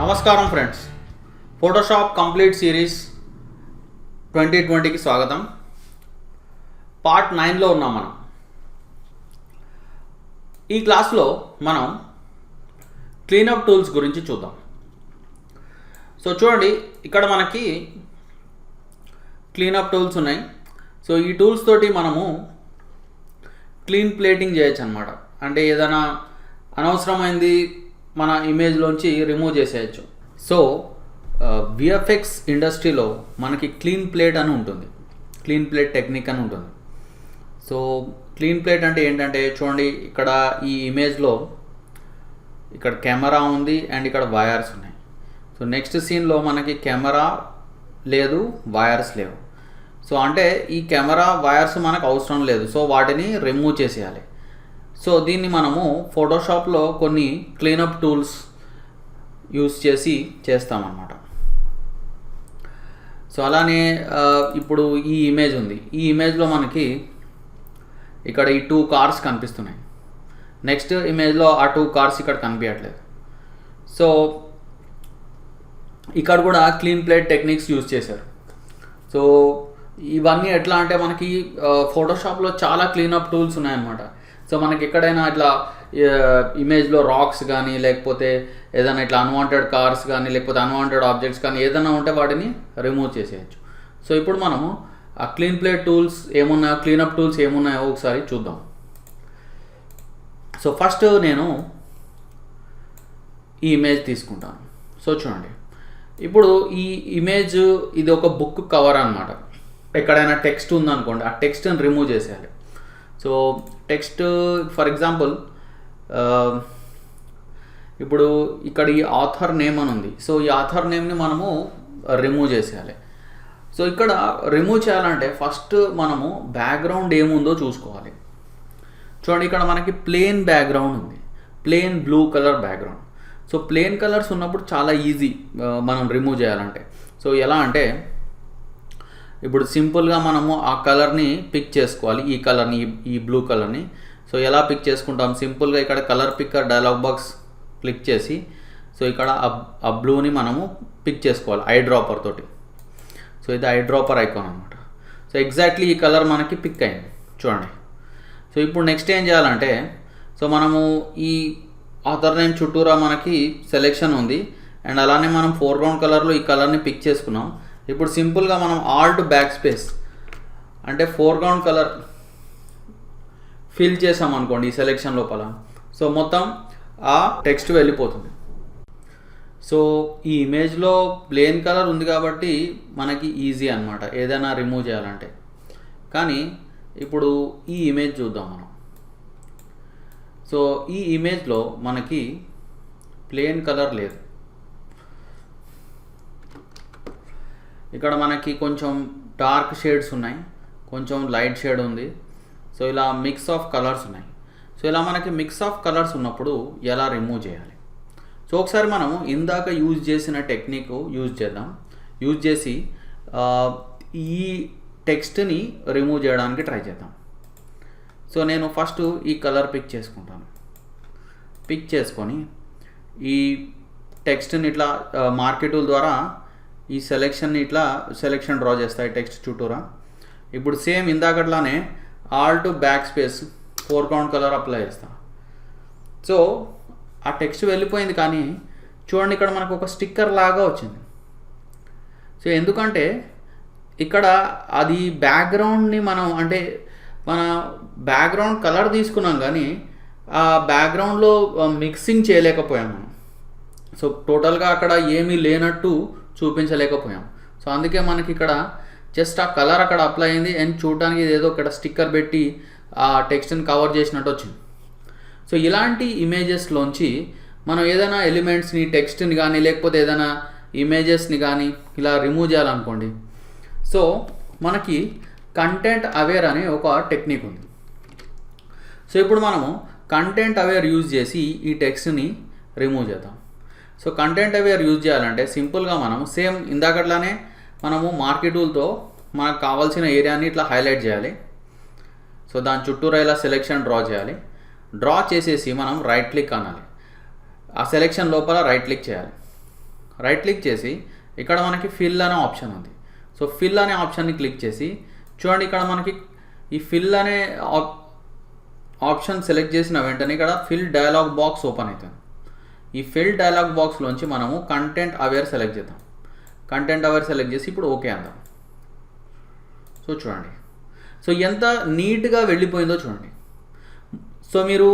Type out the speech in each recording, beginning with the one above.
నమస్కారం friends, Photoshop complete series 2020కి స్వాగతం. Part 9లో ఉన్నాం మనం. ఈ క్లాస్లో మనం క్లీనప్ టూల్స్ గురించి చూద్దాం. సో చూడండి, ఇక్కడ మనకి క్లీనప్ టూల్స్ ఉన్నాయి. సో ఈ టూల్స్ తోటి మనము క్లీన్ ప్లేటింగ్ చేయొచ్చు అనమాట. అంటే ఏదైనా అనవసరమైంది మన ఇమేజ్లోంచి రిమూవ్ చేసేయచ్చు. సో విఎఫ్ఎక్స్ ఇండస్ట్రీలో మనకి క్లీన్ ప్లేట్ అని ఉంటుంది, క్లీన్ ప్లేట్ టెక్నిక్ అని ఉంటుంది. సో క్లీన్ ప్లేట్ అంటే ఏంటంటే, చూడండి ఇక్కడ ఈ ఇమేజ్లో ఇక్కడ కెమెరా ఉంది అండ్ ఇక్కడ వైర్స్ ఉన్నాయి. సో నెక్స్ట్ సీన్లో మనకి కెమెరా లేదు, వైర్స్ లేవు. సో అంటే ఈ కెమెరా వైర్స్ మనకు అవసరం లేదు, సో వాటిని రిమూవ్ చేసేయాలి. సో దీన్ని మనము ఫోటోషాప్లో కొన్ని క్లీనప్ టూల్స్ యూస్ చేసి చేస్తామన్నమాట. సో అలానే ఇప్పుడు ఈ ఇమేజ్ ఉంది. ఈ ఇమేజ్లో మనకి ఇక్కడ ఈ 2 కార్స్ కనిపిస్తున్నాయి. నెక్స్ట్ ఇమేజ్లో ఆ 2 కార్స్ ఇక్కడ కనిపించట్లేదు. సో ఇక్కడ కూడా క్లీన్ ప్లేట్ టెక్నిక్స్ యూజ్ చేశారు. సో ఇవన్నీ ఎట్లా అంటే, మనకి ఫోటోషాప్లో చాలా క్లీనప్ టూల్స్ ఉన్నాయన్నమాట. సో మనకి ఎక్కడైనా ఇట్లా ఇమేజ్లో రాక్స్ కానీ, లేకపోతే ఏదైనా ఇట్లా అన్వాంటెడ్ కార్స్ కానీ, లేకపోతే అన్వాంటెడ్ ఆబ్జెక్ట్స్ కానీ ఏదైనా ఉంటే వాటిని రిమూవ్ చేసేయచ్చు. సో ఇప్పుడు మనము ఆ క్లీన్ ప్లేట్ టూల్స్ ఏమున్నాయో, క్లీనప్ టూల్స్ ఏమున్నాయో ఒకసారి చూద్దాం. సో ఫస్ట్ నేను ఈ ఇమేజ్ తీసుకుంటాను. సో చూడండి, ఇప్పుడు ఈ ఇమేజ్ ఇది ఒక బుక్ కవర్ అనమాట. ఎక్కడైనా టెక్స్ట్ ఉందనుకోండి, ఆ టెక్స్ట్ని రిమూవ్ చేసేయాలి. సో టెక్స్ట్ ఫర్ ఎగ్జాంపుల్ ఇప్పుడు ఇక్కడ ఈ ఆథర్ నేమ్ అని ఉంది. సో ఈ ఆథర్ నేమ్ని మనము రిమూవ్ చేసేయాలి. సో ఇక్కడ రిమూవ్ చేయాలంటే ఫస్ట్ మనము బ్యాక్గ్రౌండ్ ఏముందో చూసుకోవాలి. చూడండి, ఇక్కడ మనకి ప్లెయిన్ బ్యాక్గ్రౌండ్ ఉంది, plain blue colour background. So plain colours ఉన్నప్పుడు చాలా ఈజీ మనం రిమూవ్ చేయాలంటే. సో ఎలా అంటే, ఇప్పుడు సింపుల్గా మనము ఆ కలర్ని పిక్ చేసుకోవాలి, ఈ కలర్ని, ఈ బ్లూ కలర్ని. సో ఎలా పిక్ చేసుకుంటాం, సింపుల్గా ఇక్కడ colour picker dialogue box click చేసి, సో ఇక్కడ ఆ బ్లూని మనము పిక్ చేసుకోవాలి ఐ డ్రాపర్ తోటి. సో ఇది ఐ డ్రాపర్ ఐకాన్ అనమాట. సో ఎగ్జాక్ట్లీ ఈ కలర్ మనకి పిక్ అయింది చూడండి. సో ఇప్పుడు నెక్స్ట్ ఏం చేయాలంటే, సో మనము ఈ ఆథర్ నేమ్ చుట్టూరా మనకి సెలెక్షన్ ఉంది అండ్ అలానే మనం ఫోర్గ్రౌండ్ కలర్లో ఈ కలర్ని పిక్ చేసుకున్నాం. ఇప్పుడు సింపుల్గా మనం ఆల్ట్ బ్యాక్ స్పేస్ అంటే ఫోర్గ్రౌండ్ కలర్ ఫిల్ చేసాం అనుకోండి ఈ సెలెక్షన్ లోపల. సో మొత్తం ఆ టెక్స్ట్ వెళ్ళిపోతుంది. సో ఈ ఇమేజ్లో ప్లెయిన్ కలర్ ఉంది కాబట్టి మనకి ఈజీ అనమాట ఏదైనా రిమూవ్ చేయాలంటే. కానీ ఇప్పుడు ఈ ఇమేజ్ చూద్దాం మనం. సో ఈ ఇమేజ్లో మనకి ప్లెయిన్ కలర్ లేదు, ఇక్కడ మనకి కొంచెం డార్క్ షేడ్స్ ఉన్నాయి, కొంచెం లైట్ షేడ్ ఉంది. సో ఇలా మిక్స్ ఆఫ్ కలర్స్ ఉన్నాయి. సో ఇలా మనకి మిక్స్ ఆఫ్ కలర్స్ ఉన్నప్పుడు ఎలా రిమూవ్ చేయాలి? సో ఒకసారి మనము ఇందాక యూజ్ చేసిన టెక్నిక్ యూజ్ చేద్దాం. యూజ్ చేసి ఈ టెక్స్ట్ని రిమూవ్ చేయడానికి ట్రై చేద్దాం. సో నేను ఫస్ట్ ఈ కలర్ పిక్ చేసుకుంటాను. పిక్ చేసుకొని ఈ టెక్స్ట్ని ఇట్లా మార్కెట్ టూల్ ద్వారా ఈ సెలెక్షన్ని ఇట్లా సెలెక్షన్ డ్రా చేస్తాయి టెక్స్ట్ చుట్టూరా. ఇప్పుడు సేమ్ ఇందాకట్లానే alt backspace foreground colour apply చేస్తా. సో ఆ టెక్స్ట్ వెళ్ళిపోయింది, కానీ చూడండి ఇక్కడ మనకు ఒక స్టిక్కర్ లాగా వచ్చింది. సో ఎందుకంటే ఇక్కడ అది బ్యాక్గ్రౌండ్ని మనం అంటే మన బ్యాక్గ్రౌండ్ కలర్ తీసుకున్నాం, కానీ ఆ బ్యాక్గ్రౌండ్లో మిక్సింగ్ చేయలేకపోయాం మనం. సో టోటల్గా అక్కడ ఏమీ లేనట్టు చూపించలేకపోయాం. సో అందుకే మనకి ఇక్కడ జస్ట్ ఆ కలర్ అక్కడ అప్లై అయింది అండ్ చూడడానికి ఏదో ఇక్కడ స్టిక్కర్ పెట్టి ఆ టెక్స్ట్ని కవర్ చేసినట్టు వచ్చింది. సో ఇలాంటి ఇమేజెస్లోంచి మనం ఏదైనా ఎలిమెంట్స్ని, టెక్స్ట్ని కానీ, లేకపోతే ఏదైనా ఇమేజెస్ని కానీ ఇలా రిమూవ్ చేయాలనుకోండి. సో మనకి కంటెంట్ అవేర్ అనే ఒక టెక్నిక్ ఉంది. సో ఇప్పుడు మనము కంటెంట్ అవేర్ యూజ్ చేసి ఈ టెక్స్ట్ని రిమూవ్ చేద్దాం. సో కంటెంట్ అవేర్ యూజ్ చేయాలంటే సింపుల్గా మనం సేమ్ ఇందాకట్లానే మనము మార్కెట్ టూల్తో మనకు కావాల్సిన ఏరియాని ఇట్లా హైలైట్ చేయాలి. సో దాని చుట్టూరా ఇలా సెలెక్షన్ డ్రా చేయాలి. డ్రా చేసేసి మనం రైట్ క్లిక్ అనాలి. ఆ సెలెక్షన్ లోపల రైట్ క్లిక్ చేయాలి. రైట్ క్లిక్ చేసి ఇక్కడ మనకి ఫిల్ అనే ఆప్షన్ ఉంది. సో ఫిల్ అనే ఆప్షన్ని క్లిక్ చేసి చూడండి, ఇక్కడ మనకి ఈ ఫిల్ అనే ఆప్షన్ సెలెక్ట్ చేసిన వెంటనే ఇక్కడ ఫిల్ డయలాగ్ బాక్స్ ఓపెన్ అవుతుంది. ఈ ఫిల్ డయలాగ్ బాక్స్లోంచి మనము కంటెంట్ అవేర్ సెలెక్ట్ చేద్దాం. కంటెంట్ అవేర్ సెలెక్ట్ చేసి ఇప్పుడు ఓకే అందాం. సో చూడండి, సో ఎంత నీట్గా వెళ్ళిపోయిందో చూడండి. సో మీరు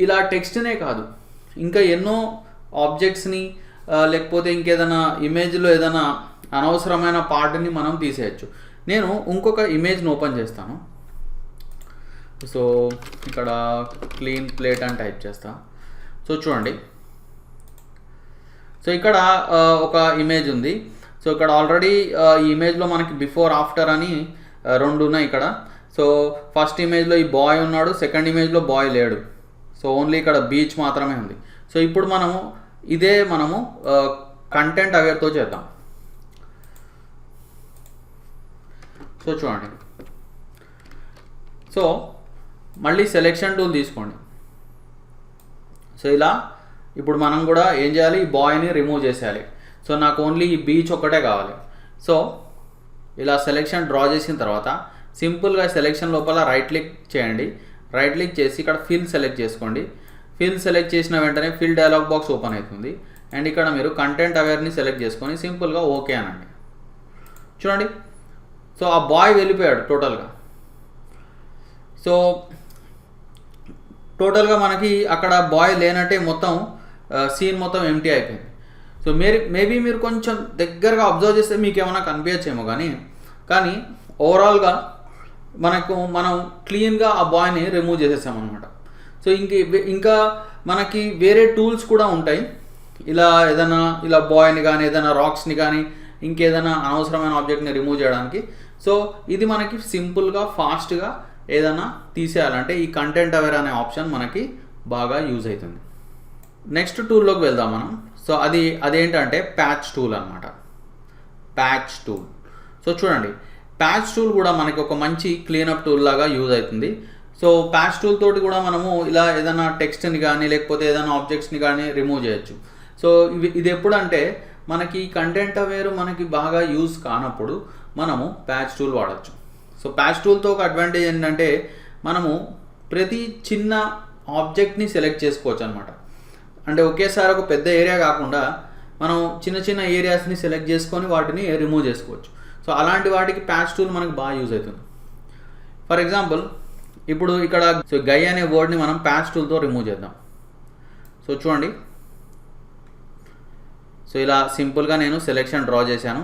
ఇలా టెక్స్ట్నే కాదు, ఇంకా ఎన్నో ఆబ్జెక్ట్స్ని లేకపోతే ఇంకేదైనా ఇమేజ్లో ఏదైనా అనవసరమైన పార్ట్ని మనం తీసేయచ్చు. నేను ఇంకొక ఇమేజ్ని ఓపెన్ చేస్తాను. సో ఇక్కడ క్లీన్ ప్లేట్ అని టైప్ చేస్తా. సో చూడండి, సో ఇక్కడ ఒక ఇమేజ్ ఉంది. సో ఇక్కడ ఆల్రెడీ ఈ ఇమేజ్లో మనకి బిఫోర్ ఆఫ్టర్ అని రెండు ఉన్నాయి ఇక్కడ. సో ఫస్ట్ ఇమేజ్లో ఈ బాయ్ ఉన్నాడు, సెకండ్ ఇమేజ్లో బాయ్ లేడు. సో ఓన్లీ ఇక్కడ బీచ్ మాత్రమే ఉంది. సో ఇప్పుడు మనము కంటెంట్ అవేర్తో చేద్దాం. సో చూడండి, సో మళ్ళీ సెలెక్షన్ టూల్ తీసుకోండి. సో ఇలా ఇప్పుడు మనం కూడా ఏం చేయాలి, ఈ బాయ్ని రిమూవ్ చేసేయాలి. సో నాకు ఓన్లీ ఈ బీచ్ ఒక్కటే కావాలి. సో ఇలా సెలెక్షన్ డ్రా చేసిన తర్వాత సింపుల్గా సెలెక్షన్ లోపల రైట్ క్లిక్ చేయండి. రైట్ క్లిక్ చేసి ఇక్కడ ఫిల్ సెలెక్ట్ చేసుకోండి. ఫిల్ సెలెక్ట్ చేసిన వెంటనే ఫిల్ డయలాగ్ బాక్స్ ఓపెన్ అవుతుంది. అండ్ ఇక్కడ మీరు కంటెంట్ అవేర్ని సెలెక్ట్ చేసుకొని సింపుల్గా ఓకే అనండి. చూడండి, సో ఆ బాయ్ వెళ్ళిపోయాడు టోటల్గా. సో టోటల్గా మనకి అక్కడ బాయ్ లేనట్టే మొత్తం సీన్ మొత్తం ఎంటీ అయిపోయింది. సో మేబీ మీరు కొంచెం దగ్గరగా అబ్జర్వ్ చేస్తే మీకు ఏమైనా కనిపించచ్చేమో, కానీ ఓవరాల్గా మనం క్లీన్గా ఆ బాయ్ని రిమూవ్ చేసేసామన్నమాట. సో ఇంకా మనకి వేరే టూల్స్ కూడా ఉంటాయి. ఇలా బాయ్ని కానీ ఏదైనా రాక్స్ని కానీ ఇంకేదైనా అనవసరమైన ఆబ్జెక్ట్ని రిమూవ్ చేయడానికి. సో ఇది మనకి సింపుల్గా ఫాస్ట్గా ఏదైనా తీసేయాలంటే ఈ కంటెంట్ అవేర్ అనే ఆప్షన్ మనకి బాగా యూజ్ అవుతుంది. నెక్స్ట్ టూల్లోకి వెళ్దాం మనం. సో అదేంటంటే ప్యాచ్ టూల్ అనమాట. Patch tool. సో చూడండి, ప్యాచ్ టూల్ కూడా మనకి ఒక మంచి క్లీనప్ టూల్ లాగా యూజ్ అవుతుంది. సో ప్యాచ్ టూల్ తోటి కూడా మనము ఇలా ఏదైనా టెక్స్ట్ని కానీ లేకపోతే ఏదైనా ఆబ్జెక్ట్స్ని కానీ రిమూవ్ చేయొచ్చు. సో ఇది ఎప్పుడంటే మనకి కంటెంట్ అవేర్ మనకి బాగా యూజ్ కానప్పుడు మనము ప్యాచ్ టూల్ వాడచ్చు. సో ప్యాచ్ టూల్తో ఒక అడ్వాంటేజ్ ఏంటంటే మనము ప్రతి చిన్న ఆబ్జెక్ట్ని సెలెక్ట్ చేసుకోవచ్చు అనమాట. అంటే ఒకేసారి ఒక పెద్ద ఏరియా కాకుండా మనం చిన్న చిన్న ఏరియాస్ని సెలెక్ట్ చేసుకొని వాటిని రిమూవ్ చేసుకోవచ్చు. సో అలాంటి వాటికి ప్యాచ్ టూల్ మనకు బాగా యూజ్ అవుతుంది. ఫర్ ఎగ్జాంపుల్ ఇప్పుడు ఇక్కడ సో గై అనే వర్డ్ని మనం ప్యాచ్ టూల్తో రిమూవ్ చేద్దాం. సో చూడండి, సో ఇలా సింపుల్గా నేను సెలెక్షన్ డ్రా చేశాను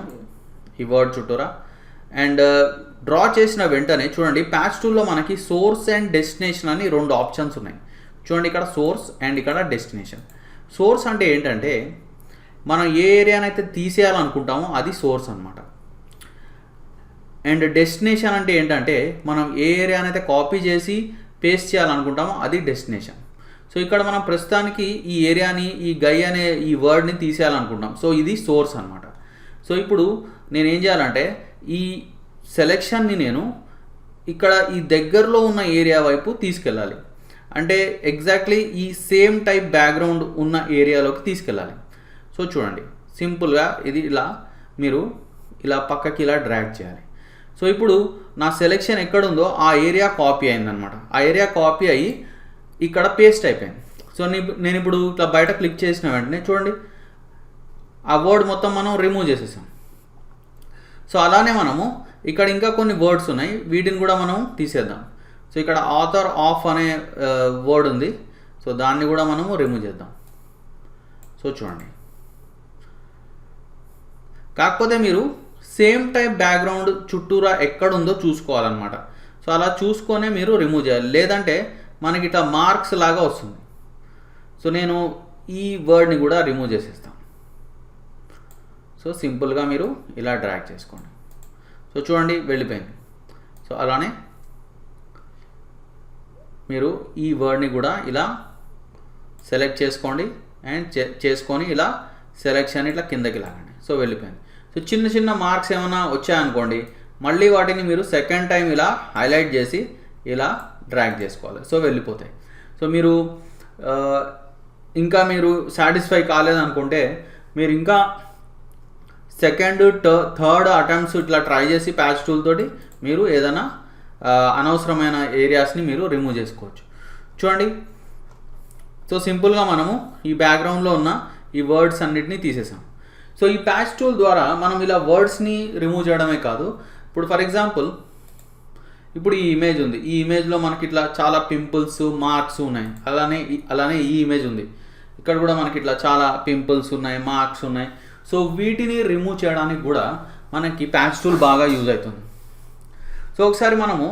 ఈ వర్డ్ చుట్టూరా. అండ్ డ్రా చేసిన వెంటనే చూడండి, ప్యాచ్ టూల్లో మనకి సోర్స్ అండ్ డెస్టినేషన్ అని రెండు ఆప్షన్స్ ఉన్నాయి. చూడండి, ఇక్కడ సోర్స్ అండ్ ఇక్కడ డెస్టినేషన్. సోర్స్ అంటే ఏంటంటే మనం ఏ ఏరియానైతే తీసేయాలనుకుంటామో అది సోర్స్ అనమాట. అండ్ డెస్టినేషన్ అంటే ఏంటంటే మనం ఏ ఏరియానైతే కాపీ చేసి పేస్ట్ చేయాలనుకుంటామో అది డెస్టినేషన్. సో ఇక్కడ మనం ప్రస్తుతానికి ఈ ఏరియాని ఈ గై అనే ఈ వర్డ్ని తీసేయాలనుకుంటాం. సో ఇది సోర్స్ అనమాట. సో ఇప్పుడు నేను ఏం చేయాలంటే ఈ సెలెక్షన్ని నేను ఇక్కడ ఈ దగ్గరలో ఉన్న ఏరియా వైపు తీసుకెళ్ళాలి. అంటే ఎగ్జాక్ట్లీ ఈ సేమ్ టైప్ బ్యాక్గ్రౌండ్ ఉన్న ఏరియాలోకి తీసుకెళ్ళాలి. సో చూడండి, సింపుల్గా ఇది మీరు ఇలా పక్కకి ఇలా డ్రాగ్ చేయాలి. సో ఇప్పుడు నా సెలెక్షన్ ఎక్కడుందో ఆ ఏరియా కాపీ అయిందనమాట. ఆ ఏరియా కాపీ అయ్యి ఇక్కడ పేస్ట్ అయిపోయింది. సో నేను ఇప్పుడు ఇట్లా బయట క్లిక్ చేసిన వెంటనే చూడండి, ఆ వర్డ్ మొత్తం మనం రిమూవ్ చేసేసాం. సో అలానే మనము ఇక్కడ ఇంకా కొన్ని వర్డ్స్ ఉన్నాయి, వీటిని కూడా మనం తీసేద్దాం. సో ఇక్కడ ఆథర్ ఆఫ్ అనే వర్డ్ ఉంది. సో దాన్ని కూడా మనము రిమూవ్ చేద్దాం. సో చూడండి, కాకపోతే మీరు సేమ్ టైప్ బ్యాక్గ్రౌండ్ చుట్టూరా ఎక్కడుందో చూసుకోవాలన్నమాట. సో అలా చూసుకొనే మీరు రిమూవ్ చేయాలి, లేదంటే మనకి ఇట్లా మార్క్స్ లాగా వస్తుంది. సో నేను ఈ వర్డ్ని కూడా రిమూవ్ చేసేస్తాను. సో సింపుల్గా మీరు ఇలా డ్రాగ్ చేసుకోండి. సో చూడండి, వెళ్ళిపోయింది. సో అలానే మీరు ఈ వర్డ్ని కూడా ఇలా సెలెక్ట్ చేసుకోండి అండ్ చేసుకొని ఇలా సెలెక్షన్ ఇట్లా కిందకి లాగండి. సో వెళ్ళిపోయింది. సో చిన్న చిన్న మార్క్స్ ఏమైనా వచ్చాయనుకోండి, మళ్ళీ వాటిని మీరు సెకండ్ టైం ఇలా హైలైట్ చేసి ఇలా డ్రాగ్ చేసుకోవాలి. సో వెళ్ళిపోతాయి. సో మీరు ఇంకా మీరు సాటిస్ఫై కాలేదనుకుంటే మీరు ఇంకా సెకండ్ థర్డ్ అటెంప్ట్స్ ఇట్లా ట్రై చేసి ప్యాచ్ టూల్ తోటి మీరు ఏదైనా అనవసరమైన ఏరియాస్ని మీరు రిమూవ్ చేసుకోవచ్చు. చూడండి, సో సింపుల్గా మనము ఈ బ్యాక్గ్రౌండ్లో ఉన్న ఈ వర్డ్స్ అన్నిటినీ తీసేసాం. సో ఈ ప్యాచ్ టూల్ ద్వారా మనం ఇలా వర్డ్స్ని రిమూవ్ చేయడమే కాదు, ఇప్పుడు ఫర్ ఎగ్జాంపుల్ ఇప్పుడు ఈ ఇమేజ్ ఉంది, ఈ ఇమేజ్లో మనకి ఇట్లా చాలా పింపుల్స్ మార్క్స్ ఉన్నాయి. అలానే ఈ ఇమేజ్ ఉంది, ఇక్కడ కూడా మనకి ఇట్లా చాలా పింపుల్స్ ఉన్నాయి, మార్క్స్ ఉన్నాయి. సో వీటిని రిమూవ్ చేయడానికి కూడా మనకి ప్యాచ్ టూల్ బాగా యూజ్ అవుతుంది. సో ఒకసారి మనము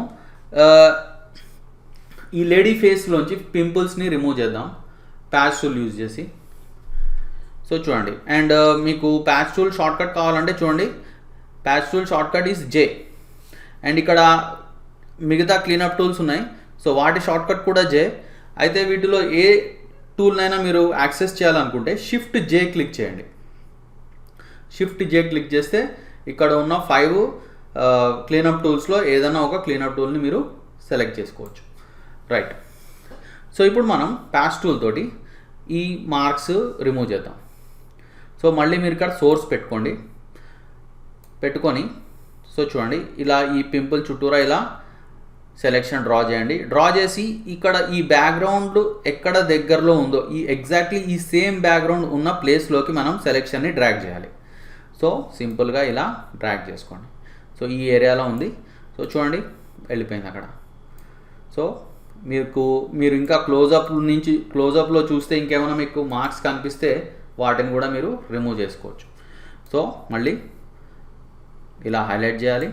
ఈ లేడీ ఫేస్లోంచి పింపుల్స్ని రిమూవ్ చేద్దాం ప్యాచ్ టూల్ యూజ్ చేసి. సో చూడండి, అండ్ మీకు ప్యాచ్ టూల్ షార్ట్కట్ కావాలంటే చూడండి, patch tool shortcut is J. And ఇక్కడ మిగతా క్లీనప్ టూల్స్ ఉన్నాయి, సో వాటి షార్ట్కట్ కూడా జే. అయితే వీటిలో ఏ టూల్నైనా మీరు యాక్సెస్ చేయాలనుకుంటే షిఫ్ట్ జే క్లిక్ చేయండి. షిఫ్ట్ జే క్లిక్ చేస్తే ఇక్కడ ఉన్న 5 క్లీనప్ టూల్స్లో ఏదైనా ఒక క్లీనప్ టూల్ని మీరు సెలెక్ట్ చేసుకోవచ్చు. రైట్, సో ఇప్పుడు మనం ప్యాచ్ టూల్ తోటి ఈ మార్క్స్ రిమూవ్ చేద్దాం. సో మళ్ళీ మీరు ఇక్కడ సోర్స్ పెట్టుకొని సో చూడండి, ఇలా ఈ పింపుల్ చుట్టూరా ఇలా సెలెక్షన్ డ్రా చేయండి. డ్రా చేసి ఇక్కడ ఈ బ్యాక్గ్రౌండ్ ఎక్కడ దగ్గరలో ఉందో ఎగ్జాక్ట్లీ ఈ సేమ్ బ్యాక్గ్రౌండ్ ఉన్న ప్లేస్లోకి మనం సెలెక్షన్ని డ్రాగ్ చేయాలి. సో సింపుల్గా ఇలా డ్రాగ్ చేసుకోండి. సో ఈ ఏరియాలో ఉంది, సో చూడండి వెళ్ళిపోయింది అక్కడ. సో మీరు ఇంకా క్లోజప్లో చూస్తే ఇంకేమైనా మీకు మార్క్స్ కనిపిస్తే వాటిని కూడా మీరు రిమూవ్ చేసుకోవచ్చు. సో మళ్ళీ ఇలా హైలైట్ చేయాలి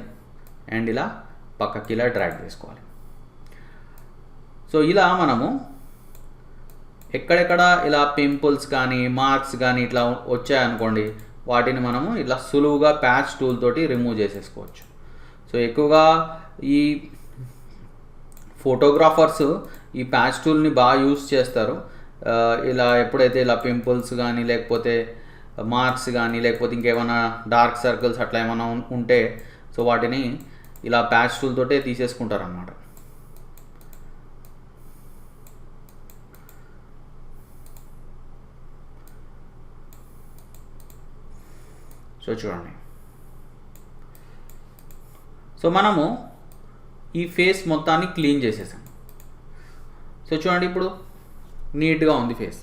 అండ్ ఇలా పక్కకి ఇలా డ్రాగ్ చేసుకోవాలి. సో ఇలా మనము ఎక్కడెక్కడ ఇలా పింపుల్స్ కానీ మార్క్స్ కానీ ఇట్లా వచ్చాయనుకోండి, వాటిని మనము ఇట్లా సులువుగా ప్యాచ్ టూల్ తోటి రిమూవ్ చేసేసుకోవచ్చు. సో ఎక్కువగా ఈ ఫోటోగ్రాఫర్స్ ఈ ప్యాచ్ టూల్ని బాగా యూస్ చేస్తారు. ఇలా ఎప్పుడైతే ఇలా పింపుల్స్ కానీ లేకపోతే మార్క్స్ కానీ లేకపోతే ఇంకేమైనా డార్క్ సర్కిల్స్ అట్లా ఏమైనా ఉంటే సో వాటిని ఇలా ప్యాచ్ టూల్ తోటే తీసేసుకుంటారు అన్నమాట. సో చూడండి, సో మనము ఈ ఫేస్ మొత్తాన్ని క్లీన్ చేసేసాం. సో చూడండి, ఇప్పుడు నీట్గా ఉంది ఫేస్.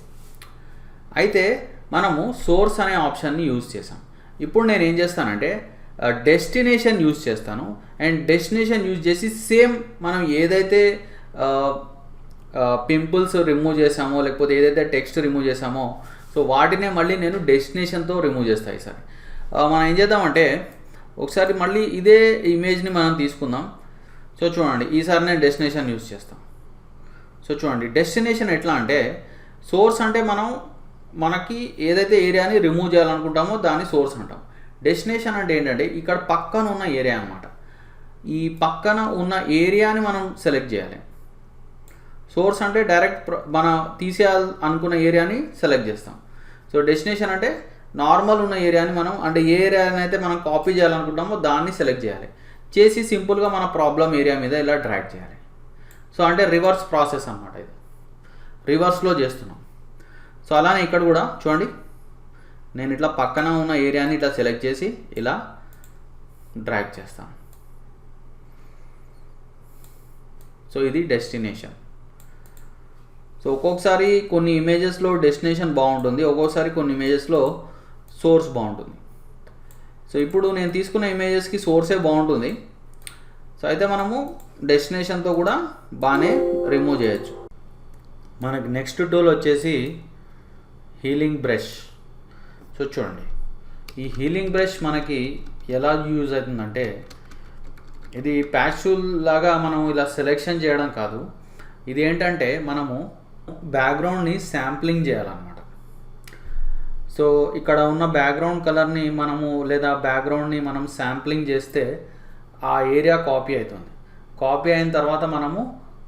అయితే మనము సోర్స్ అనే ఆప్షన్ని యూజ్ చేసాం. ఇప్పుడు నేను ఏం చేస్తానంటే డెస్టినేషన్ యూజ్ చేస్తాను. అండ్ డెస్టినేషన్ యూజ్ చేసి సేమ్ మనం ఏదైతే పింపుల్స్ రిమూవ్ చేసామో లేకపోతే ఏదైతే టెక్స్ట్ రిమూవ్ చేసామో సో వాటినే మళ్ళీ నేను డెస్టినేషన్తో రిమూవ్ చేస్తాను. ఈసారి మనం ఏం చేద్దామంటే ఒకసారి మళ్ళీ ఇదే ఇమేజ్ని మనం తీసుకుందాం. సో చూడండి, ఈసారి నేను డెస్టినేషన్ యూజ్ చేస్తాం. సో చూడండి, డెస్టినేషన్ ఎట్లా అంటే సోర్స్ అంటే మనకి ఏదైతే ఏరియాని రిమూవ్ చేయాలనుకుంటామో దాన్ని సోర్స్ అంటాం. డెస్టినేషన్ అంటే ఏంటంటే ఇక్కడ పక్కన ఉన్న ఏరియా అన్నమాట. ఈ పక్కన ఉన్న ఏరియాని మనం సెలెక్ట్ చేయాలి. సోర్స్ అంటే డైరెక్ట్ మనం తీసేయాలి అనుకున్న ఏరియాని సెలెక్ట్ చేస్తాం. సో డెస్టినేషన్ అంటే నార్మల్ ఉన్న ఏరియాని మనం అంటే ఏ ఏరియాని అయితే మనం కాపీ చేయాలనుకుంటామో దాన్ని సెలెక్ట్ చేసి సింపుల్గా మన ప్రాబ్లం ఏరియా మీద ఇలా డ్రాగ్ చేయాలి. సో అంటే రివర్స్ ప్రాసెస్ అన్నమాట, ఇది రివర్స్లో చేస్తున్నాం. సో అలానే ఇక్కడ కూడా చూడండి, నేను ఇట్లా పక్కన ఉన్న ఏరియాని ఇట్లా సెలెక్ట్ చేసి ఇలా డ్రాగ్ చేస్తాను. సో ఇది డెస్టినేషన్. సో ఒక్కొక్కసారి కొన్ని ఇమేజెస్లో డెస్టినేషన్ బాగుంటుంది, ఒక్కొక్కసారి కొన్ని ఇమేజెస్లో సోర్స్ బాగుంటుంది. సో ఇప్పుడు నేను తీసుకున్న ఇమేజెస్కి సోర్సే బాగుంటుంది. సో అయితే మనము డెస్టినేషన్తో కూడా బాగానే రిమూవ్ చేయొచ్చు. మనకి నెక్స్ట్ టూల్ వచ్చేసి హీలింగ్ బ్రష్. సో చూడండి, ఈ హీలింగ్ బ్రష్ మనకి ఎలా యూజ్ అవుతుందంటే ఇది ప్యాచ్ టూల్ లాగా మనం ఇలా సెలెక్షన్ చేయడం కాదు, ఇది ఏంటంటే మనము బ్యాక్గ్రౌండ్ని శాంప్లింగ్ చేయాలన్నమాట. సో ఇక్కడ ఉన్న బ్యాక్గ్రౌండ్ కలర్ని మనము లేదా బ్యాక్గ్రౌండ్ని మనం శాంప్లింగ్ చేస్తే ఆ ఏరియా కాపీ అవుతుంది. కాపీ అయిన తర్వాత మనము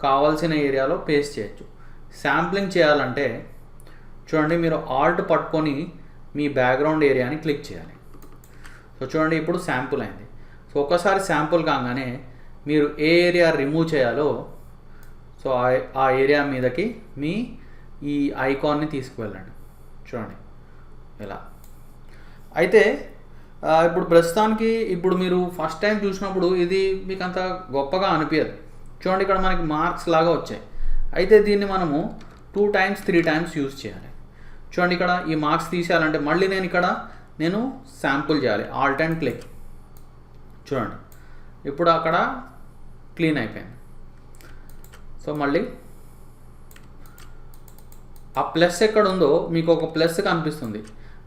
కావాల్సిన ఏరియాలో పేస్ట్ చేయొచ్చు. శాంప్లింగ్ చేయాలంటే చూడండి, మీరు ఆల్ట్ పట్టుకొని మీ బ్యాక్గ్రౌండ్ ఏరియాని క్లిక్ చేయాలి. సో చూడండి, ఇప్పుడు శాంపుల్ అయింది. సో ఒక్కసారి శాంపుల్ కాగానే మీరు ఏ ఏరియా రిమూవ్ చేయాలో సో ఆ ఏరియా మీదకి మీ ఈ ఐకాన్ని తీసుకువెళ్ళండి. చూడండి ఇలా. అయితే ఇప్పుడు ప్రస్తుతానికి ఇప్పుడు మీరు ఫస్ట్ టైం చూసినప్పుడు ఇది మీకు అంత గొప్పగా అనిపించదు. చూడండి ఇక్కడ మనకి మార్క్స్ లాగా వచ్చాయి. అయితే దీన్ని మనము 2 times 3 times యూజ్ చేయాలి. చూడండి ఇక్కడ ఈ మార్క్స్ తీసేయాలంటే మళ్ళీ నేను శాంపుల్ చేయాలి. Alt and click. చూడండి ఇప్పుడు అక్కడ క్లీన్ అయిపోయింది. సో మళ్ళీ ఆ ప్లస్ ఎక్కడ ఉందో మీకు ఒక ప్లస్ కనిపిస్తుంది.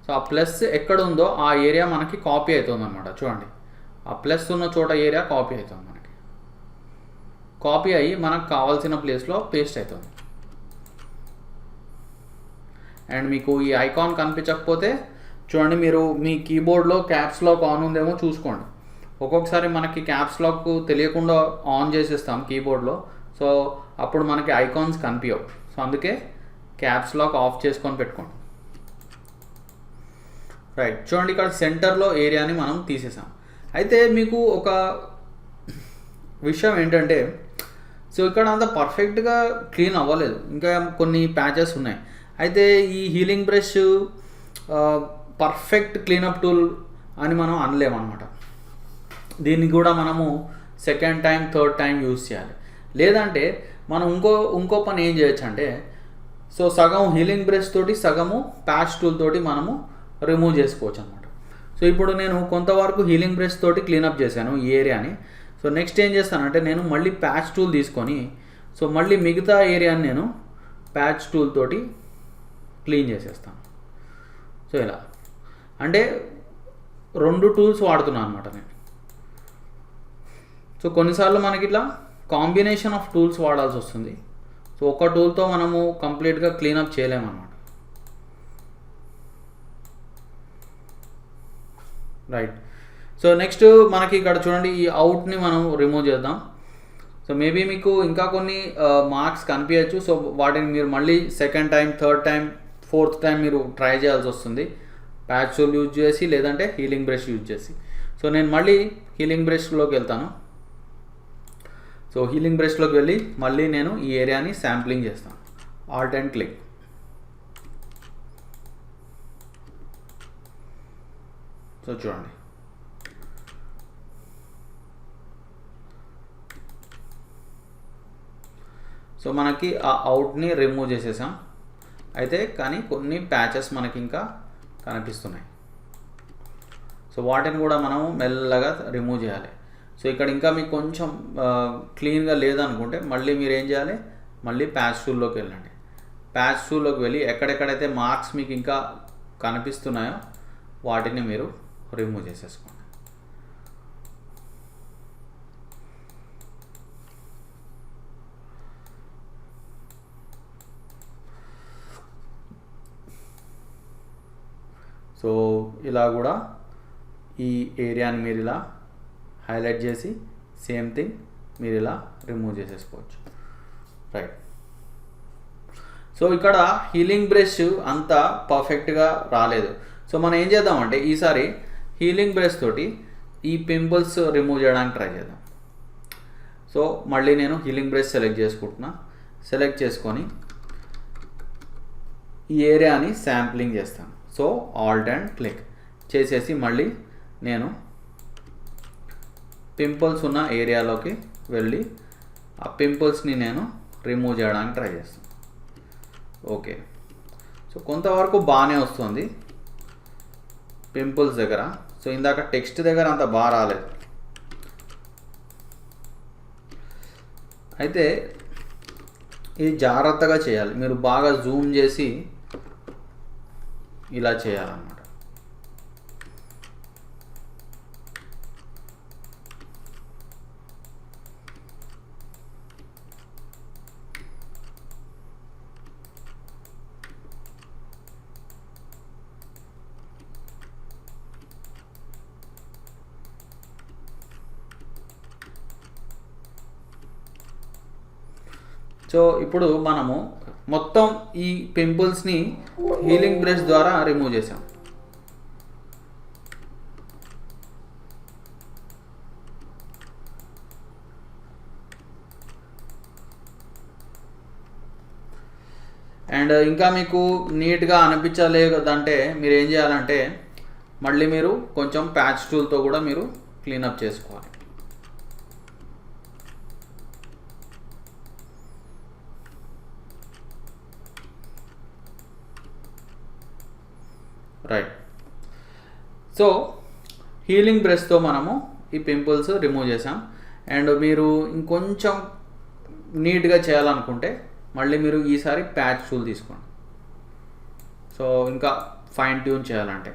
సో ఆ ప్లస్ ఎక్కడ ఉందో ఆ ఏరియా మనకి కాపీ అవుతుంది అనమాట. చూడండి ఆ ప్లస్ ఉన్న చోట ఏరియా కాపీ అవుతుంది మనకి. కాపీ అయ్యి మనకు కావాల్సిన ప్లేస్లో పేస్ట్ అవుతుంది. అండ్ మీకు ఈ ఐకాన్ కనిపించకపోతే చూడండి మీరు మీ కీబోర్డ్లో క్యాప్స్ లాక్ ఆన్ ఉందేమో చూసుకోండి. ఒక్కొక్కసారి మనకి క్యాప్స్ లాక్ తెలియకుండా ఆన్ చేసేస్తాం కీబోర్డ్లో. సో అప్పుడు మనకి ఐకాన్స్ కనిపించవు. సో అందుకే క్యాప్స్ లాక్ ఆఫ్ చేసుకొని పెట్టుకోండి. రైట్, చూడండి ఇక్కడ సెంటర్లో ఏరియాని మనం తీసేసాం. అయితే మీకు ఒక విషయం ఏంటంటే సో ఇక్కడ అంత పర్ఫెక్ట్గా క్లీన్ అవ్వలేదు, ఇంకా కొన్ని ప్యాచెస్ ఉన్నాయి. అయితే ఈ healing brush perfect cleanup tool అని మనం అనలేమన్నమాట. దీన్ని కూడా మనము second time third time use చేయాలి. లేదంటే మనం ఇంకో పని ఏం చేయొచ్చు అంటే సో సగం హీలింగ్ బ్రష్ తోటి సగము ప్యాచ్ టూల్ తోటి మనము రిమూవ్ చేసుకోవచ్చు అనమాట. సో ఇప్పుడు నేను కొంతవరకు హీలింగ్ బ్రష్ తోటి క్లీనప్ చేశాను ఈ ఏరియాని. సో నెక్స్ట్ ఏం చేస్తానంటే నేను మళ్ళీ ప్యాచ్ టూల్ తీసుకొని సో మళ్ళీ మిగతా ఏరియాని నేను ప్యాచ్ టూల్ తోటి క్లీన్ చేసేస్తాను. సో ఇలా అంటే 2 టూల్స్ వాడుతున్నాను అనమాట నేను. సో కొన్నిసార్లు మనకి ఇట్లా కాంబినేషన్ ఆఫ్ టూల్స్ వాడాల్సి వస్తుంది. సో ఒక టూల్తో మనము కంప్లీట్గా క్లీనప్ చేయలేమన్నమాట. రైట్, సో నెక్స్ట్ మనకి ఇక్కడ చూడండి ఈ అవుట్ని మనం రిమూవ్ చేద్దాం. సో మేబీ మీకు ఇంకా కొన్ని మార్క్స్ కనిపించచ్చు. సో వాటిని మీరు మళ్ళీ second time third time fourth time మీరు ట్రై చేయాల్సి వస్తుంది ప్యాచ్ టూల్ యూజ్ చేసి లేదంటే హీలింగ్ బ్రష్ యూజ్ చేసి. సో నేను మళ్ళీ హీలింగ్ బ్రష్లోకి వెళ్తాను. సో హీలింగ్ బ్రష్లోకి వెళ్ళి మళ్ళీ నేను ఈ ఏరియాని శాంప్లింగ్ చేస్తాను. Alt and click. సో చూడండి సో మనకి ఆ అవుట్ని రిమూవ్ చేసేసాం. అయితే కానీ కొన్ని ప్యాచెస్ మనకి ఇంకా కనిపిస్తున్నాయి. సో వాటిని కూడా మనము మెల్లగా రిమూవ్ చేయాలి. సో ఇక్కడ ఇంకా మీకు కొంచెం క్లీన్గా లేదనుకుంటే మళ్ళీ మీరు ఏం చేయాలి, మళ్ళీ ప్యాచ్ టూల్లోకి వెళ్ళండి. ప్యాచ్ టూల్లోకి వెళ్ళి ఎక్కడెక్కడైతే మార్క్స్ మీకు ఇంకా కనిపిస్తున్నాయో వాటిని మీరు రిమూవ్ చేసేసుకోండి. సో ఇలా కూడా ఈ ఏరియాని మీరు ఇలా హైలైట్ చేసి సేమ్ థింగ్ మీరు ఇలా రిమూవ్ చేసేసుకోవచ్చు. రైట్, సో ఇక్కడ హీలింగ్ బ్రష్ అంత పర్ఫెక్ట్గా రాలేదు. సో మనం ఏం చేద్దామంటే ఈసారి హీలింగ్ బ్రష్ తోటి ఈ పింపుల్స్ రిమూవ్ చేయడానికి ట్రై చేద్దాం. సో మళ్ళీ నేను హీలింగ్ బ్రష్ సెలెక్ట్ చేసుకుంటున్నా. సెలెక్ట్ చేసుకొని ఈ ఏరియాని శాంప్లింగ్ చేస్తాను. సో ఆల్ట్ అండ్ క్లిక్ చేసేసి మళ్ళీ నేను పింపుల్స్ ఉన్న ఏరియాలోకి వెళ్ళి ఆ పింపుల్స్ని నేను రిమూవ్ చేయడానికి ట్రై చేస్తాను. ఓకే, సో కొంతవరకు బాగానే వస్తుంది పింపుల్స్ దగ్గర. సో ఇందాక టెక్స్ట్ దగ్గర అంత బాగా రాలేదు. అయితే ఇది జాగ్రత్తగా చేయాలి, మీరు బాగా జూమ్ చేసి ఇలా చేయాలన్నమాట. సో ఇప్పుడు మనము మొత్తం ఈ పింపుల్స్ని హీలింగ్ బ్రష్ ద్వారా రిమూవ్ చేసాం. అండ్ ఇంకా మీకు నీట్గా అనిపించలేదంటే మీరు ఏం చేయాలంటే మళ్ళీ మీరు కొంచెం ప్యాచ్ టూల్తో కూడా మీరు క్లీనప్ చేసుకోవాలి. రైట్. సో హీలింగ్ బ్రష్తో మనము ఈ పింపుల్స్ రిమూవ్ చేసాం. అండ్ మీరు ఇంకొంచెం నీట్గా చేయాలనుకుంటే మళ్ళీ మీరు ఈసారి ప్యాచ్ టూల్ తీసుకోండి. సో ఇంకా ఫైన్ ట్యూన్ చేయాలంటే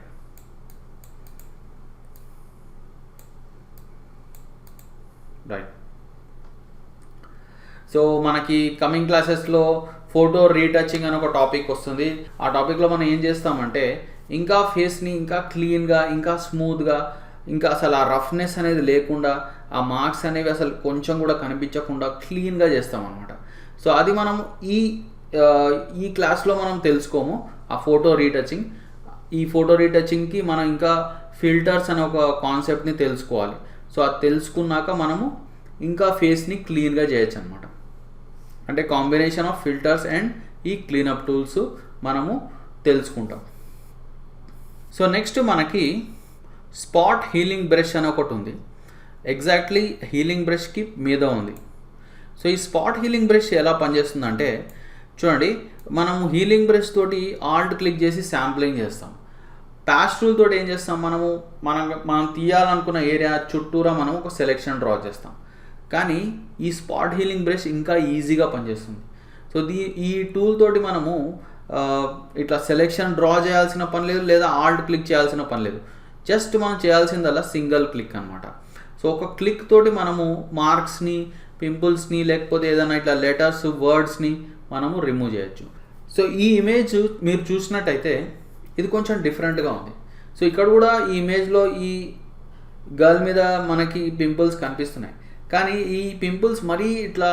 రైట్. సో మనకి కమింగ్ క్లాసెస్లో ఫోటో రీటచింగ్ అని ఒక టాపిక్ వస్తుంది. ఆ టాపిక్లో మనం ఏం చేస్తామంటే ఇంకా ఫేస్ని ఇంకా క్లీన్గా, ఇంకా స్మూత్గా, ఇంకా అసలు ఆ రఫ్నెస్ అనేది లేకుండా, ఆ మార్క్స్ అనేవి అసలు కొంచెం కూడా కనిపించకుండా క్లీన్గా చేస్తామన్నమాట. సో అది మనం ఈ క్లాస్లో మనం తెలుసుకోము ఆ ఫోటో రీటచింగ్. ఈ ఫోటో రీటచింగ్కి మనం ఇంకా ఫిల్టర్స్ అనే ఒక కాన్సెప్ట్ని తెలుసుకోవాలి. సో అది తెలుసుకున్నాక మనము ఇంకా ఫేస్ని క్లీన్గా చేయొచ్చు అనమాట. అంటే కాంబినేషన్ ఆఫ్ ఫిల్టర్స్ అండ్ ఈ క్లీనప్ టూల్స్ మనము తెలుసుకుంటాం. సో నెక్స్ట్ మనకి స్పాట్ హీలింగ్ బ్రష్ అని ఒకటి ఉంది. ఎగ్జాక్ట్లీ హీలింగ్ బ్రష్కి మీద ఉంది. సో ఈ స్పాట్ హీలింగ్ బ్రష్ ఎలా పనిచేస్తుందంటే చూడండి, మనము హీలింగ్ బ్రష్ తోటి ఆల్ట్ క్లిక్ చేసి శాంప్లింగ్ చేస్తాం. ప్యాచ్ టూల్ తోటి ఏం చేస్తాం, మనం తీయాలనుకున్న ఏరియా చుట్టూరా మనం ఒక సెలెక్షన్ డ్రా చేస్తాం. కానీ ఈ స్పాట్ హీలింగ్ బ్రష్ ఇంకా ఈజీగా పనిచేస్తుంది. సో ఈ టూల్ తోటి మనము ఇట్లా సెలెక్షన్ డ్రా చేయాల్సిన పని లేదు, లేదా ఆల్ట్ క్లిక్ చేయాల్సిన పని లేదు. జస్ట్ మనం చేయాల్సిందల్లా సింగిల్ క్లిక్ అనమాట. సో ఒక క్లిక్ తోటి మనము మార్క్స్ని, పింపుల్స్ని, లేకపోతే ఏదైనా ఇట్లా లెటర్స్, వర్డ్స్ని మనము రిమూవ్ చేయొచ్చు. సో ఈ ఇమేజ్ మీరు చూసినట్టయితే ఇది కొంచెం డిఫరెంట్గా ఉంది. సో ఇక్కడ కూడా ఈ ఇమేజ్లో ఈ గర్ల్ మీద మనకి పింపుల్స్ కనిపిస్తున్నాయి. కానీ ఈ పింపుల్స్ మరీ ఇట్లా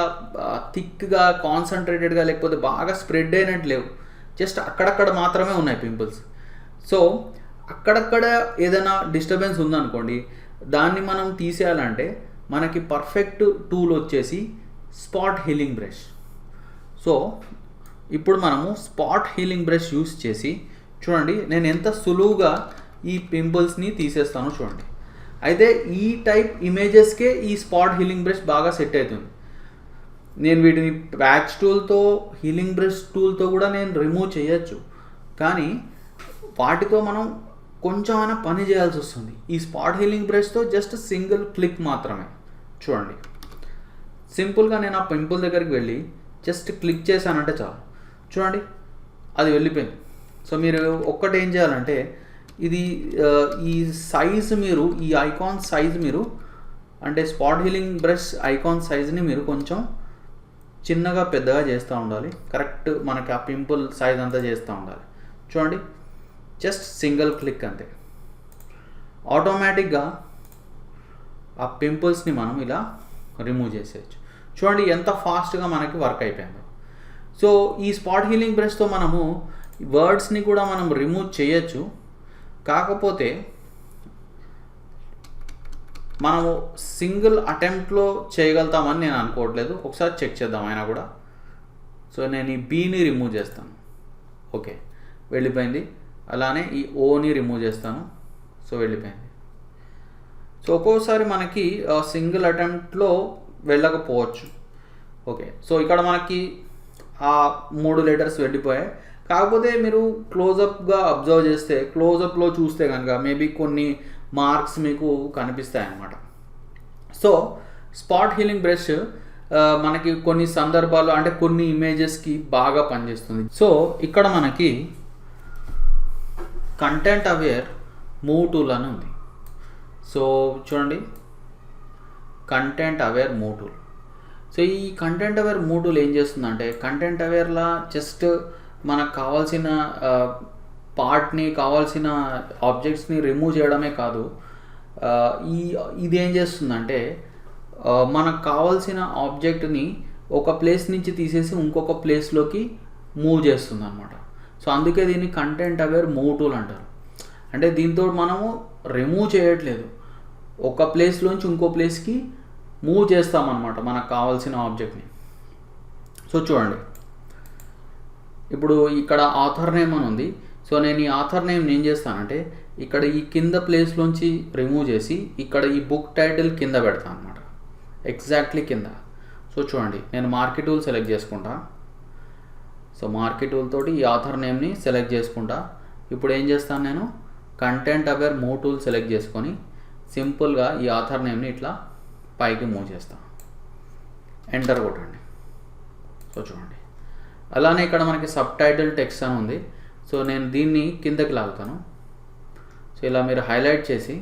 థిక్గా, కాన్సన్ట్రేటెడ్గా, లేకపోతే బాగా స్ప్రెడ్ అయినట్టు లేవు. జస్ట్ అక్కడక్కడ మాత్రమే ఉన్నాయి పింపుల్స్. సో అక్కడక్కడ ఏదైనా డిస్టర్బెన్స్ ఉందనుకోండి, దాన్ని మనం తీసేయాలంటే మనకి పర్ఫెక్ట్ టూల్ వచ్చేసి స్పాట్ హీలింగ్ బ్రష్. సో ఇప్పుడు మనము స్పాట్ హీలింగ్ బ్రష్ యూస్ చేసి చూడండి నేను ఎంత సులువుగా ఈ పింపుల్స్ని తీసేస్తానో చూడండి. అయితే ఈ టైప్ ఇమేజెస్కే ఈ స్పాట్ హీలింగ్ బ్రష్ బాగా సెట్ అవుతుంది. నేను వీటిని ప్యాచ్ టూల్తో, హీలింగ్ బ్రష్ టూల్తో కూడా నేను రిమూవ్ చేయొచ్చు. కానీ వాటితో మనం కొంచెమైనా పని చేయాల్సి వస్తుంది. ఈ స్పాట్ హీలింగ్ బ్రష్తో జస్ట్ సింగిల్ క్లిక్ మాత్రమే. చూడండి, సింపుల్గా నేను ఆ పింపుల్ దగ్గరికి వెళ్ళి జస్ట్ క్లిక్ చేశానంటే చాలు. చూడండి, అది వెళ్ళిపోయింది. సో మీరు ఒక్కటి ఏం చేయాలంటే ఈ సైజ్ మీరు, ఈ ఐకాన్ సైజ్ మీరు, అంటే స్పాట్ హీలింగ్ బ్రష్ ఐకాన్ సైజ్ని మీరు కొంచెం చిన్నగా పెద్దగా చేస్తూ ఉండాలి. కరెక్ట్ మనకి ఆ పింపుల్ సైజ్ అంతా చేస్తూ ఉండాలి. చూడండి, జస్ట్ సింగిల్ క్లిక్ అంతే. ఆటోమేటిక్గా ఆ పింపుల్స్ని మనం ఇలా రిమూవ్ చేసేయచ్చు. చూడండి ఎంత ఫాస్ట్గా మనకి వర్క్ అయిపోయిందో. సో ఈ స్పాట్ హీలింగ్ బ్రష్తో మనము వర్డ్స్ని కూడా మనం రిమూవ్ చేయొచ్చు. కాకపోతే మనము సింగిల్ అటెంప్ట్లో చేయగలుగుతామని నేను అనుకోవట్లేదు. ఒకసారి చెక్ చేద్దాం అయినా కూడా. సో నేను ఈ బీని రిమూవ్ చేస్తాను. ఓకే, వెళ్ళిపోయింది. అలానే ఈ ఓని రిమూవ్ చేస్తాను. సో వెళ్ళిపోయింది. సో ఒక్కోసారి మనకి సింగిల్ అటెంప్ట్లో వెళ్ళకపోవచ్చు. ఓకే, సో ఇక్కడ మనకి ఆ 3 లెటర్స్ వెళ్ళిపోయాయి. కాకపోతే మీరు క్లోజప్గా అబ్జర్వ్ చేస్తే, క్లోజప్లో చూస్తే కనుక మేబీ కొన్ని మార్క్స్ మీకు కనిపిస్తాయి అన్నమాట. సో స్పాట్ హీలింగ్ బ్రష్ మనకి కొన్ని సందర్భాలు, అంటే కొన్ని ఇమేజెస్కి బాగా పనిచేస్తుంది. సో ఇక్కడ మనకి కంటెంట్ అవేర్ మూవ్ టూల్ అని ఉంది. సో చూడండి, content aware move tool. So ఈ కంటెంట్ అవేర్ మూవ్ టూల్ ఏం చేస్తుందంటే, కంటెంట్ అవేర్లా జస్ట్ మనకు కావాల్సిన పార్ట్ని, కావాల్సిన ఆబ్జెక్ట్స్ని రిమూవ్ చేయడమే కాదు, ఇది ఏం చేస్తుందంటే మనకు కావాల్సిన ఆబ్జెక్ట్ని ఒక ప్లేస్ నుంచి తీసేసి ఇంకొక ప్లేస్లోకి మూవ్ చేస్తుంది అనమాట. సో అందుకే దీన్ని కంటెంట్ అవేర్ మూవ్ టూల్ అంటారు. అంటే దీంతో మనము రిమూవ్ చేయట్లేదు, ఒక ప్లేస్లోంచి ఇంకో ప్లేస్కి మూవ్ చేస్తామన్నమాట మనకు కావాల్సిన ఆబ్జెక్ట్ని. సో చూడండి, ఇప్పుడు ఇక్కడ ఆథర్ నేమ్ అని ఉంది. సో సో నేను ఈ ఆథర్ నేమ్ ఏం చేస్తానంటే ఇక్కడ ఈ కింద ప్లేస్లోంచి రిమూవ్ చేసి ఇక్కడ ఈ బుక్ టైటిల్ కింద పెడతాను అనమాట, ఎగ్జాక్ట్లీ కింద. సో చూడండి, నేను మార్కెట్ టూల్ సెలెక్ట్ చేసుకుంటా. సో మార్కెట్ టూల్ తోటి ఈ ఆథర్ నేమ్ని సెలెక్ట్ చేసుకుంటా. ఇప్పుడు ఏం చేస్తాను, నేను content aware move tool select చేసుకొని సింపుల్గా ఈ ఆథర్ నేమ్ని ఇట్లా పైకి మూవ్ చేస్తాను. ఎంటర్ కొట్టండి. సో చూడండి, అలానే ఇక్కడ మనకి సబ్ టైటిల్ టెక్స్ట్ అని ఉంది. సో నేను దీన్ని కిందకి లాగుతాను. సో ఇలా మీరు హైలైట్ చేసి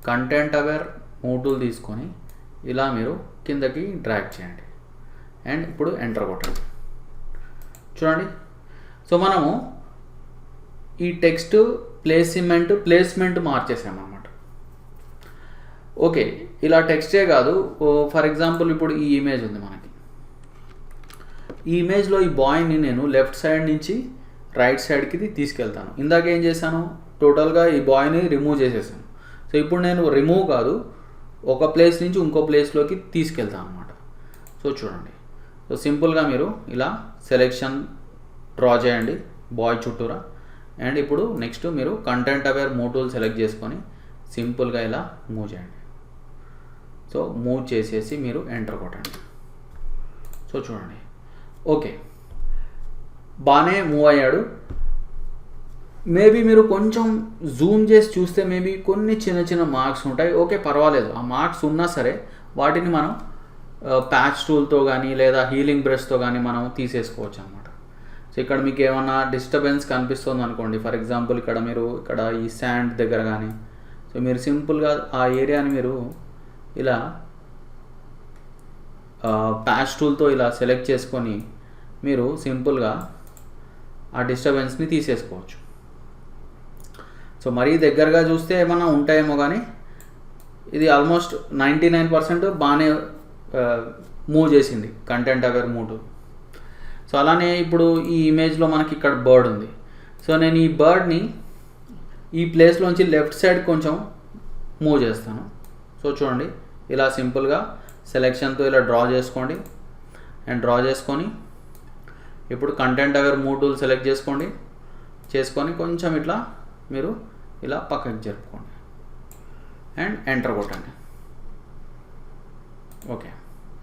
కంటెంట్ అవేర్ మూవ్ టూల్ తీసుకొని ఇలా మీరు కిందకి డ్రాగ్ చేయండి అండ్ ఇప్పుడు ఎంటర్ కొట్టండి. చూడండి, సో మనము ఈ టెక్స్ట్ ప్లేస్మెంట్ మార్చేసామన్నమాట. ఓకే, ఇలా టెక్స్టే కాదు, ఫర్ ఎగ్జాంపుల్ ఇప్పుడు ఈ ఇమేజ్ ఉంది మనకి. ఈ ఇమేజ్లో ఈ బాయ్ని నేను లెఫ్ట్ సైడ్ నుంచి రైట్ సైడ్కి తీసుకెళ్తాను. ఇందాక ఏం చేశాను, టోటల్గా ఈ బాయ్ని రిమూవ్ చేసేసాను. సో ఇప్పుడు నేను రిమూవ్ కాదు, ఒక ప్లేస్ నుంచి ఇంకో ప్లేస్లోకి తీసుకెళ్తాను అనమాట. సో చూడండి, సో సింపుల్గా మీరు ఇలా సెలెక్షన్ డ్రా చేయండి బాయ్ చుట్టూరా. అండ్ ఇప్పుడు నెక్స్ట్ మీరు content aware move tool select చేసుకొని సింపుల్గా ఇలా మూవ్ చేయండి. సో మూవ్ చేసేసి మీరు ఎంటర్ కొట్టండి. సో చూడండి, ఓకే, బాగానే మూవ్ అయ్యాడు. మేబీ మీరు కొంచెం జూమ్ చేసి చూస్తే మేబీ కొన్ని చిన్న మార్క్స్ ఉంటాయి. ఓకే, పర్వాలేదు, ఆ మార్క్స్ ఉన్నా సరే వాటిని మనం ప్యాచ్ టూల్తో కానీ లేదా హీలింగ్ బ్రష్తో కానీ మనం తీసేసుకోవచ్చు అనమాట. సో ఇక్కడ మీకు ఏమన్నా డిస్టర్బెన్స్ కనిపిస్తుంది అనుకోండి, ఫర్ ఎగ్జాంపుల్ ఇక్కడ ఈ శాండ్ దగ్గర కానీ, సో మీరు సింపుల్గా ఆ ఏరియాని మీరు ఇలా ప్యాచ్ టూల్తో ఇలా సెలెక్ట్ చేసుకొని మీరు సింపుల్గా ఆ డిస్టర్బెన్స్ని తీసేసుకోవచ్చు. సో మరీ దగ్గరగా చూస్తే ఏమన్నా ఉంటాయేమో, కానీ ఇది ఆల్మోస్ట్ 99% బాగానే మూవ్ చేసింది content aware move tool. So అలానే ఇప్పుడు ఈ ఇమేజ్లో మనకి ఇక్కడ బర్డ్ ఉంది. సో నేను ఈ బర్డ్ని ఈ ప్లేస్లోంచి లెఫ్ట్ సైడ్ కొంచెం మూవ్ చేస్తాను. సో చూడండి, ఇలా సింపుల్గా సెలెక్షన్తో ఇలా డ్రా చేసుకోండి. అండ్ డ్రా చేసుకొని ఇప్పుడు content aware move tool select చేసుకొని కొంచెం ఇట్లా మీరు ఇలా పక్కకి జరుపుకోండి అండ్ ఎంటర్ కొట్టండి. ఓకే,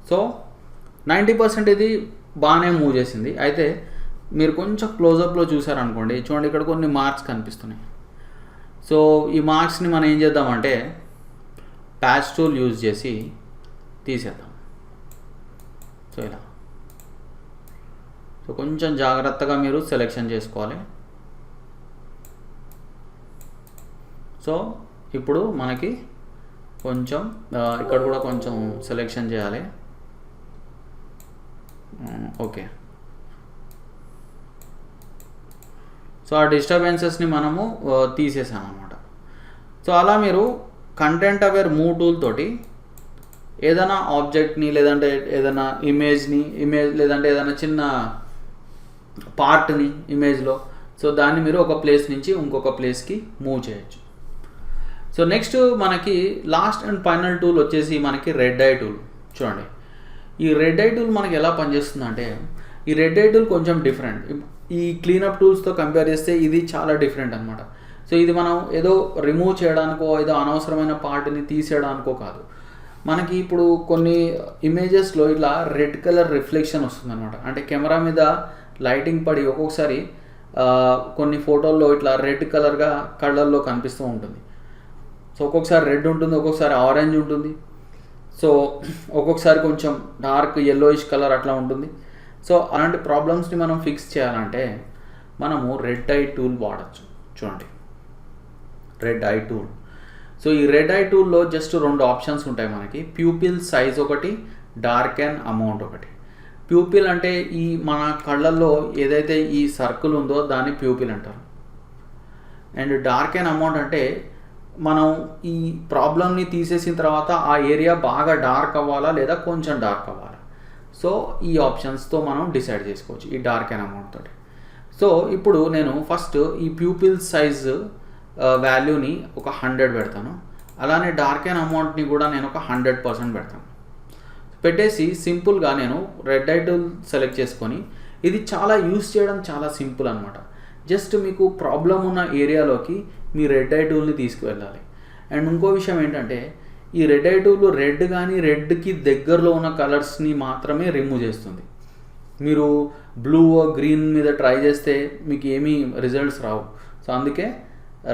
సో 90% ఇది బాగానే మూవ్ చేసింది. అయితే మీరు కొంచెం క్లోజప్లో చూసారనుకోండి, చూడండి ఇక్కడ కొన్ని మార్క్స్ కనిపిస్తున్నాయి. సో ఈ మార్క్స్ని మనం ఏం చేద్దామంటే ప్యాచ్ టూల్ యూజ్ చేసి తీసేద్దాం. సో ఇలా, సో కొంచెం జాగ్రత్తగా మీరు సెలెక్షన్ చేసుకోవాలి. సో ఇప్పుడు మనకి కొంచెం ఇక్కడ కూడా కొంచెం సెలెక్షన్ చేయాలి. ఓకే, సో ఆ డిస్టర్బెన్సెస్ని మనము తీసేసామన్నమాట. సో అలా మీరు కంటెంట్ అవేర్ మూవ్ టూల్ తోటి ఏదైనా ఆబ్జెక్ట్ని లేదంటే ఏదైనా ఇమేజ్ లేదంటే ఏదైనా చిన్న పార్ట్ని ఇమేజ్లో, సో దాన్ని మీరు ఒక ప్లేస్ నుంచి ఇంకొక ప్లేస్కి మూవ్ చేయొచ్చు. సో నెక్స్ట్ మనకి లాస్ట్ అండ్ ఫైనల్ టూల్ వచ్చేసి మనకి రెడ్ ఐ టూల్. చూడండి, ఈ రెడ్ ఐ టూల్ మనకి ఎలా పనిచేస్తుందంటే, ఈ రెడ్ ఐ టూల్ కొంచెం డిఫరెంట్. ఈ క్లీనప్ టూల్స్తో కంపేర్ చేస్తే ఇది చాలా డిఫరెంట్ అనమాట. సో ఇది మనం ఏదో రిమూవ్ చేయడానికో ఏదో అనవసరమైన పార్ట్ని తీసేయడానికో కాదు. మనకి ఇప్పుడు కొన్ని ఇమేజెస్లో ఇట్లా రెడ్ కలర్ రిఫ్లెక్షన్ వస్తుంది అనమాట. అంటే కెమెరా మీద లైటింగ్ పడి ఒక్కొక్కసారి కొన్ని ఫోటోల్లో ఇట్లా రెడ్ కలర్గా కళ్ళల్లో కనిపిస్తూ ఉంటుంది. సో ఒక్కొక్కసారి రెడ్ ఉంటుంది, ఒక్కొక్కసారి ఆరెంజ్ ఉంటుంది, సో ఒక్కొక్కసారి కొంచెం డార్క్ yellowish కలర్ అట్లా ఉంటుంది. సో అలాంటి ప్రాబ్లమ్స్ని మనం ఫిక్స్ చేయాలంటే మనము రెడ్ ఐ టూల్ వాడచ్చు. చూడండి, రెడ్ ఐ టూల్. సో ఈ రెడ్ ఐ టూల్లో జస్ట్ 2 ఆప్షన్స్ ఉంటాయి మనకి. ప్యూపిల్ సైజ్ ఒకటి, డార్క్ అండ్ అమౌంట్ ఒకటి. ప్యూపిల్ అంటే ఈ మన కళ్ళల్లో ఏదైతే ఈ సర్కిల్ ఉందో దాన్ని ప్యూపిల్ అంటారు. అండ్ డార్క్ అండ్ అమౌంట్ అంటే మనం ఈ ప్రాబ్లమ్ని తీసేసిన తర్వాత ఆ ఏరియా బాగా డార్క్ అవ్వాలా లేదా కొంచెం డార్క్ అవ్వాలా. సో ఈ ఆప్షన్స్తో మనం డిసైడ్ చేసుకోవచ్చు ఈ డార్క్ అండ్ అమౌంట్ తోటి. సో ఇప్పుడు నేను ఫస్ట్ ఈ ప్యూపిల్ సైజ్ వాల్యూని ఒక 100 పెడతాను. అలానే డార్క్ అండ్ అమౌంట్ని కూడా నేను ఒక 100% పెడతాను. పెట్టేసి సింపుల్గా నేను రెడ్ ఐ టూల్ సెలెక్ట్ చేసుకొని, ఇది చాలా యూస్ చేయడం చాలా సింపుల్ అనమాట. జస్ట్ మీకు ప్రాబ్లం ఉన్న ఏరియాలోకి మీ రెడ్ ఐ టూల్ని తీసుకువెళ్ళాలి. అండ్ ఇంకో విషయం ఏంటంటే ఈ రెడ్ ఐ టూల్ రెడ్ కానీ రెడ్కి దగ్గరలో ఉన్న కలర్స్ని మాత్రమే రిమూవ్ చేస్తుంది. మీరు బ్లూ గ్రీన్ మీద ట్రై చేస్తే మీకు ఏమీ రిజల్ట్స్ రావు. సో అందుకే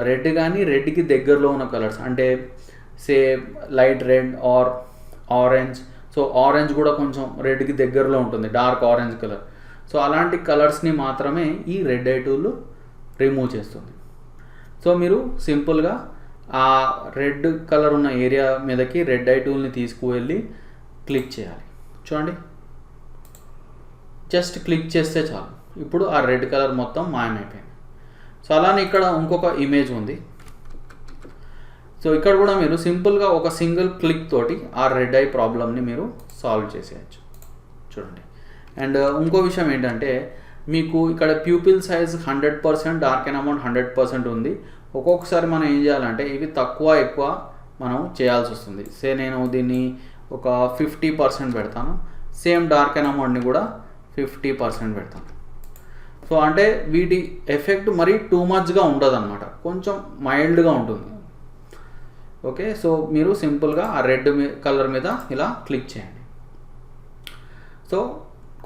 రెడ్ కానీ రెడ్కి దగ్గరలో ఉన్న కలర్స్ అంటే say light red or orange. So orange కూడా కొంచెం రెడ్కి దగ్గరలో ఉంటుంది, డార్క్ ఆరెంజ్ కలర్. సో అలాంటి కలర్స్ని మాత్రమే ఈ రెడ్ ఐ టూల్ రిమూవ్ చేస్తుంది. సో మీరు సింపుల్గా ఆ రెడ్ కలర్ ఉన్న ఏరియా మీదకి రెడ్ ఐ టూల్ని తీసుకువెళ్ళి క్లిక్ చేయాలి. చూడండి, జస్ట్ క్లిక్ చేస్తే చాలు, ఇప్పుడు ఆ రెడ్ కలర్ మొత్తం మాయమైపోయింది. సో అలానే ఇక్కడ ఇంకొక ఇమేజ్ ఉంది. సో ఇక్కడ కూడా మీరు సింపుల్గా ఒక సింగిల్ క్లిక్ తోటి ఆ రెడ్ ఐ ప్రాబ్లమ్ని మీరు సాల్వ్ చేసేయచ్చు. చూడండి. అండ్ ఇంకో విషయం ఏంటంటే మీకు ఇక్కడ pupil size 100%, dark and amount 100% ఉంది. ఒక్కొక్కసారి మనం ఏం చేయాలంటే ఇవి తక్కువ ఎక్కువ మనం చేయాల్సి వస్తుంది. సే నేను దీన్ని ఒక 50% పెడతాను, సేమ్ డార్క్ అండ్ అమౌంట్ని కూడా 50% పెడతాను. సో అంటే వీటి ఎఫెక్ట్ మరీ టూ మచ్గా ఉండదు అనమాట, కొంచెం మైల్డ్గా ఉంటుంది. ఓకే, సో మీరు సింపుల్గా ఆ రెడ్ కలర్ మీద ఇలా క్లిక్ చేయండి. సో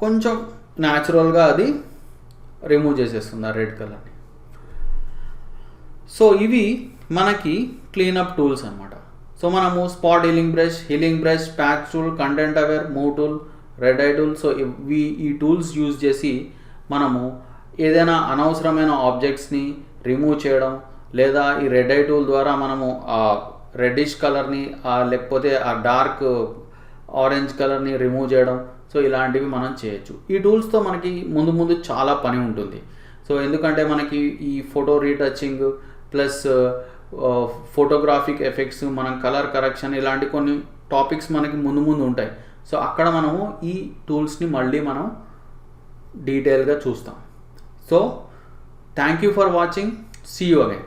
కొంచెం న్యాచురల్గా అది రిమూవ్ చేసేస్తుంది ఆ రెడ్ కలర్ని. సో ఇవి మనకి క్లీనప్ టూల్స్ అనమాట. సో మనము spot healing brush, patch tool, content aware, move tool, red I tool. So ఈ టూల్స్ యూజ్ చేసి మనము ఏదైనా అనవసరమైన ఆబ్జెక్ట్స్ని రిమూవ్ చేయడం, లేదా ఈ రెడ్ ఐ టూల్ ద్వారా మనము ఆ రెడ్డిష్ కలర్ని లేకపోతే ఆ డార్క్ ఆరెంజ్ కలర్ని రిమూవ్ చేయడం. సో ఇలాంటివి మనం చేయొచ్చు. ఈ టూల్స్తో మనకి ముందు చాలా పని ఉంటుంది. సో ఎందుకంటే మనకి ఈ photo retouching plus photographic effects, మనం కలర్ కరెక్షన్, ఇలాంటి కొన్ని టాపిక్స్ మనకి ముందు ఉంటాయి. సో అక్కడ మనము ఈ టూల్స్ని మళ్ళీ మనం డీటెయిల్గా చూస్తాం. So thank you for watching. See you again.